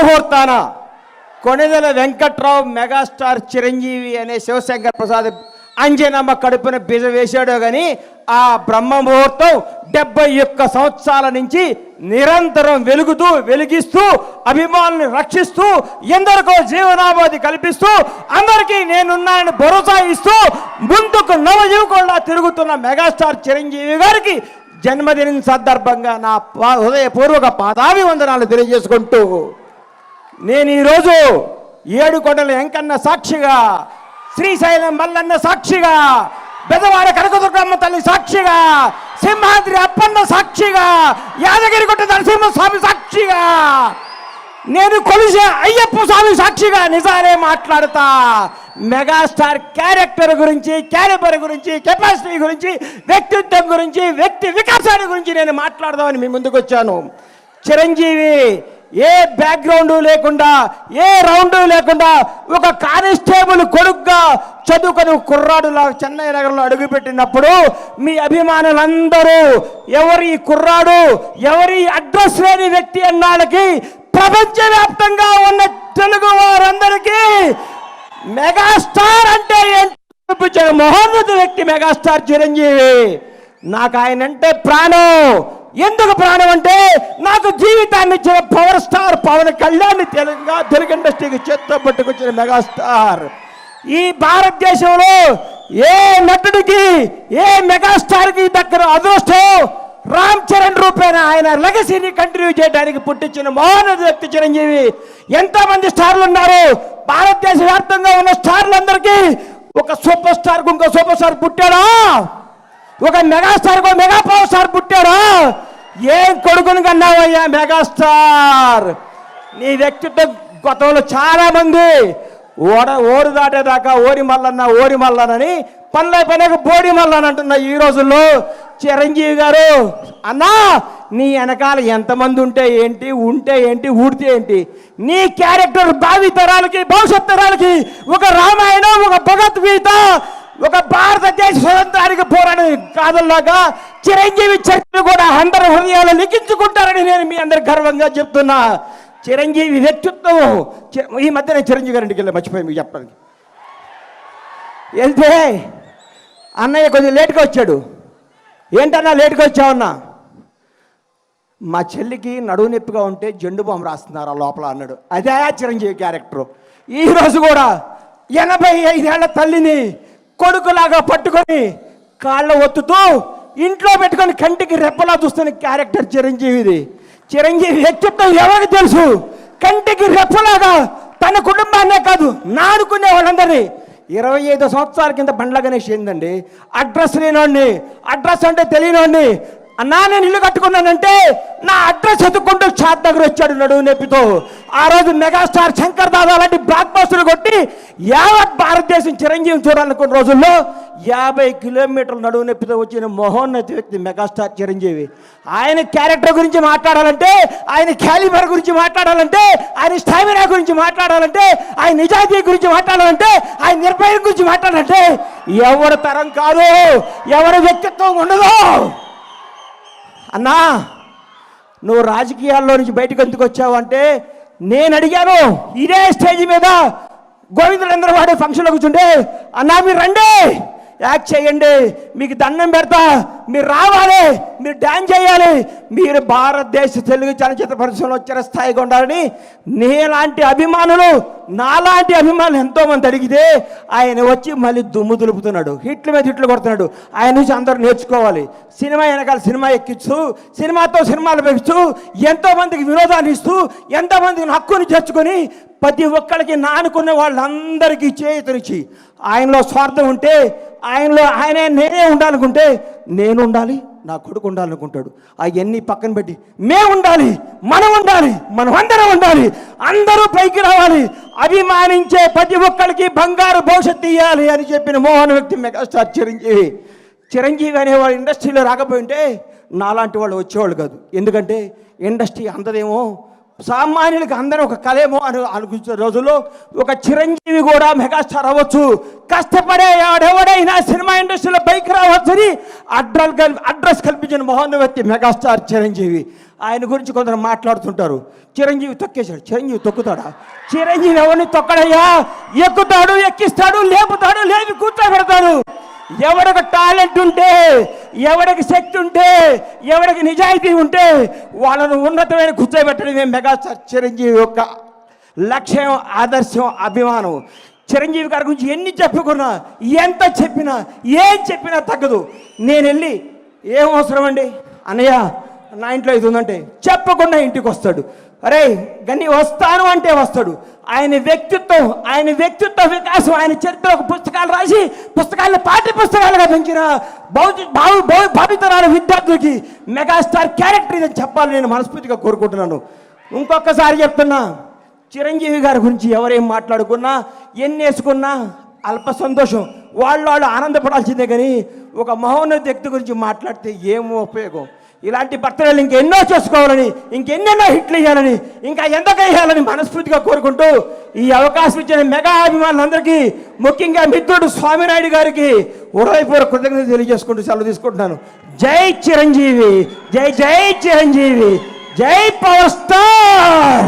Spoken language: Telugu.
ముహూర్తాన కొణిదెల వెంకట్రావు మెగాస్టార్ చిరంజీవి అనే శివశంకర్ ప్రసాద్ అంజనమ్మ కడుపున బీజ వేశాడో కానీ ఆ బ్రహ్మ ముహూర్తం 71 సంవత్సరాల నుంచి నిరంతరం వెలిగిస్తూ అభిమానుల్ని రక్షిస్తూ ఎందరికో జీవనోపాధి కల్పిస్తూ అందరికీ నేనున్నానని భరోసా ఇస్తూ ముందుకు నవయువకుల్లా తిరుగుతున్న మెగాస్టార్ చిరంజీవి గారికి జన్మదినం సందర్భంగా నా హృదయపూర్వక పాదాభివందనాలు తెలియజేసుకుంటూ నేను ఈరోజు ఏడుకొండల వెంకన్న సాక్షిగా, శ్రీశైలం మల్లన్న సాక్షిగా, బెదవాడ కనకదుర్గమ్మ తల్లి సాక్షిగా, సింహాద్రి అప్పన్న సాక్షిగా, యాదగిరిగుట్ట నరసింహస్వామి సాక్షిగా, నేను కొలిసే అయ్యప్ప స్వామి సాక్షిగా నిజాలే మాట్లాడతా. మెగాస్టార్ క్యారెక్టర్ గురించి, క్యాలిబర్ గురించి, కెపాసిటీ గురించి, వ్యక్తిత్వం గురించి, వ్యక్తి వికాసాన్ని గురించి నేను మాట్లాడదామని మీ ముందుకు వచ్చాను. చిరంజీవి ఏ బ్యాక్గ్రౌండ్ లేకుండా, ఏ రౌండ్ లేకుండా ఒక కానిస్టేబుల్ కొడుకుగా చదువుకొని కుర్రాడులా చెన్నై నగరంలో అడుగుపెట్టినప్పుడు మీ అభిమానులందరూ ఎవరి కుర్రాడు, ఎవరి అడ్రస్ లేని వ్యక్తి అన్నాళ్ళకి ప్రపంచవ్యాప్తంగా ఉన్న తెలుగు వారందరికీ మెగాస్టార్ అంటే ఏంటో మహోన్నత వ్యక్తి మెగాస్టార్ చిరంజీవి. నాకు ఆయన అంటే ప్రాణం. ఎందుకు ప్రాణం అంటే నాకు జీవితాన్ని ఇచ్చిన పవర్ స్టార్ పవన్ కళ్యాణ్ తెలుగు ఇండస్ట్రీకి చేత్తో పట్టుకొచ్చిన మెగాస్టార్. ఈ భారతదేశంలో ఏ నటుడికి, ఏ మెగాస్టార్కి దగ్గర అదృష్టం రామ్ చరణ్ రూపేణ ఆయన లెగసీని కంటిన్యూ చేయడానికి పుట్టించిన మహోన్నత వ్యక్తి చిరంజీవి. ఎంతమంది స్టార్లు ఉన్నారు భారతదేశ వ్యాప్తంగా ఉన్న స్టార్లందరికీ ఒక సూపర్ స్టార్ ఇంకో సూపర్ స్టార్ పుట్టాడా? ఒక మెగాస్టార్ మెగా పవర్ స్టార్ పుట్టాడా? ఏం కొడుకుని కన్నావయ్యా మెగాస్టార్? నీ వ్యక్తిత్వం గతంలో చాలా మంది ఓరు దాటేదాకా ఓరి మల్లనని పనిలేక బోడి మల్లన్ అంటున్న ఈ రోజుల్లో చిరంజీవి గారు అన్నా నీ వెనకాల ఎంతమంది ఉంటే ఏంటి, ఊడితే ఏంటి? నీ క్యారెక్టర్ భావి తరాలకి, భవిష్యత్ తరాలకి ఒక రామాయణం, ఒక భగవద్గీత, ఒక భారతదేశ స్వతంత్రానికి పోరాడే కాదల్లాగా చిరంజీవి చరిత్ర కూడా అందరి హృదయాలు లిఖించుకుంటారని నేను మీ అందరికి గర్వంగా చెప్తున్నా. చిరంజీవి వ్యక్తిత్వం ఈ మధ్య నేను చిరంజీవి గారింటికి వెళ్ళి మర్చిపోయి మీకు చెప్పడానికి వెళ్తే అన్నయ్య కొంచెం లేట్గా వచ్చాడు. ఏంటన్నా లేట్గా వచ్చావన్నా? మా చెల్లికి నడువు నొప్పిగా ఉంటే జెండు బాంబు రాస్తున్నారు ఆ లోపల అన్నాడు. అదే చిరంజీవి క్యారెక్టర్. ఈరోజు కూడా 85 ఏళ్ల తల్లిని కొడుకులాగా పట్టుకొని కాళ్ళ ఒత్తుతూ ఇంట్లో పెట్టుకొని కంటికి రెప్పలా చూస్తున్న క్యారెక్టర్ చిరంజీవిది. చిరంజీవి వ్యక్తిత్వం ఎవరికి తెలుసు? కంటికి రెప్పలాగా తన కుటుంబాన్నే కాదు నాడుకునే వాళ్ళందరినీ. 25 సంవత్సరాల కింద బండ్ల గణేష్ ఏందండి అడ్రస్ లేనోడిని, అడ్రస్ అంటే తెలియనోడిని. అన్నా నేను ఇల్లు కట్టుకున్నానంటే నా అడ్రస్ ఎత్తుకుంటూ చాట్ దగ్గర వచ్చాడు నడువు నొప్పితో. ఆ రోజు మెగాస్టార్ శంకర్ దాదా లాంటి బ్లాక్ బస్టర్లు కొట్టి యావత్ భారతదేశం చిరంజీవి చూడాలనుకున్న రోజుల్లో 50 కిలోమీటర్ల నడువు నొప్పితో వచ్చిన మహోన్నత వ్యక్తి మెగాస్టార్ చిరంజీవి. ఆయన క్యారెక్టర్ గురించి మాట్లాడాలంటే, ఆయన క్యాలిబర్ గురించి మాట్లాడాలంటే, ఆయన స్టామినా గురించి మాట్లాడాలంటే, ఆయన నిజాయితీ గురించి మాట్లాడాలంటే, ఆయన నిర్భయం గురించి మాట్లాడాలంటే ఎవరి తరం కాదు, ఎవరి వ్యక్తిత్వం ఉండదు. అన్నా నువ్వు రాజకీయాల్లో నుంచి బయటకు ఎందుకు వచ్చావు అంటే నేను అడిగాను. ఇదే స్టేజ్ మీద గోవిందులందరూ వాడే ఫంక్షన్లో కూర్చుంటే అన్నా మీరు రండి, యాక్ట్ చేయండి, మీకు దండం పెడతా, మీరు రావాలి, మీరు డ్యాన్స్ చేయాలి, మీరు భారతదేశ తెలుగు చలనచిత్ర పరిశ్రమలో వచ్చిన స్థాయిగా ఉండాలని నాలాంటి అభిమానులు ఎంతోమంది అడిగితే ఆయన వచ్చి మళ్ళీ దుమ్ము దులుపుతున్నాడు, హిట్ల మీద హిట్లు కొడుతున్నాడు. ఆయన నుంచి అందరూ నేర్చుకోవాలి. సినిమా వెనకాల సినిమా ఎక్కిస్తూ, సినిమాతో సినిమాలు పెంచుతూ, ఎంతోమందికి వినోదాన్ని ఇస్తూ, ఎంతోమందికి హక్కుని చేర్చుకొని ప్రతి ఒక్కరికి నానుకున్న వాళ్ళందరికీ చేతునిచ్చి ఆయనలో స్వార్థం ఉంటే నేనే ఉండాలనుకుంటే నేను ఉండాలి, నా కొడుకు ఉండాలనుకుంటాడు. అవన్నీ పక్కన పెట్టి మేము ఉండాలి, మనం అందరం ఉండాలి, అందరూ పైకి రావాలి, అభిమానించే ప్రతి ఒక్కరికి బంగారు భవిష్యత్తు ఇవ్వాలి అని చెప్పిన మోహన వ్యక్తి మెగాస్టార్ చిరంజీవి. చిరంజీవి అనేవాడు ఇండస్ట్రీలో రాకపోయింటే నాలాంటి వాళ్ళు వచ్చేవాళ్ళు కాదు. ఎందుకంటే ఇండస్ట్రీ అందదేమో సామాన్యులకి అందరూ ఒక కలేమో అని అనుకుంటున్న రోజుల్లో ఒక చిరంజీవి కూడా మెగాస్టార్ అవ్వచ్చు, కష్టపడే ఎవడైనా సినిమా ఇండస్ట్రీలో పైకి రావచ్చని అడ్రస్ కల్పించిన మహోన్నత మెగాస్టార్ చిరంజీవి. ఆయన గురించి కొందరు మాట్లాడుతుంటారు, చిరంజీవి తొక్కేశాడు. చిరంజీవి తొక్కుతాడా? చిరంజీవి ఎవరిని తొక్కడయ్యా? ఎక్కుతాడు, ఎక్కిస్తాడు, లేపుతాడు, లేపి కూర్చోబెడతాడు. ఎవరికి టాలెంట్ ఉంటే, ఎవరికి శక్తి ఉంటే, ఎవరికి నిజాయితీ ఉంటే వాళ్ళను ఉన్నతమైన కూర్చోబెట్టడమే మెగాస్టార్ చిరంజీవి యొక్క లక్ష్యం, ఆదర్శం, అభిమానం. చిరంజీవి గారి గురించి ఎన్ని చెప్పుకున్నా, ఎంత చెప్పినా, ఏం చెప్పినా తగ్గదు. నేను వెళ్ళి ఏం అవసరం అండి అన్నయ్య నా ఇంట్లో ఇది ఉందంటే చెప్పకుండా ఇంటికి వస్తాడు. అరే గని వస్తాను అంటే వస్తాడు. ఆయన వ్యక్తిత్వ వికాసం, ఆయన చరిత్ర పుస్తకాలు రాసి పుస్తకాలను పాఠ్య పుస్తకాలుగా పెంచిన భావితరాల విద్యార్థులకి మెగాస్టార్ క్యారెక్టర్ ఇదని చెప్పాలని నేను మనస్ఫూర్తిగా కోరుకుంటున్నాను. ఇంకొకసారి చెప్తున్నా, చిరంజీవి గారి గురించి ఎవరేం మాట్లాడుకున్నా, ఎన్ని వేసుకున్నా అల్ప సంతోషం, వాళ్ళు ఆనందపడాల్సిందే. కానీ ఒక మహోన్నత వ్యక్తి గురించి మాట్లాడితే ఏమో ఉపయోగం? ఇలాంటి బర్త్డేలు ఇంకెన్నో చేసుకోవాలని, ఇంకెన్నెన్నో హిట్లు ఇవ్వాలని, ఇంకా ఎంతగా వేయాలని మనస్ఫూర్తిగా కోరుకుంటూ ఈ అవకాశం ఇచ్చిన మెగా అభిమానులందరికీ, ముఖ్యంగా మిత్రుడు స్వామినాయుడు గారికి హృదయపూర్వక కృతజ్ఞతలు తెలియజేసుకుంటూ సెలవు తీసుకుంటున్నాను. జై చిరంజీవి, జై జై చిరంజీవి, జై పవర్ స్టార్.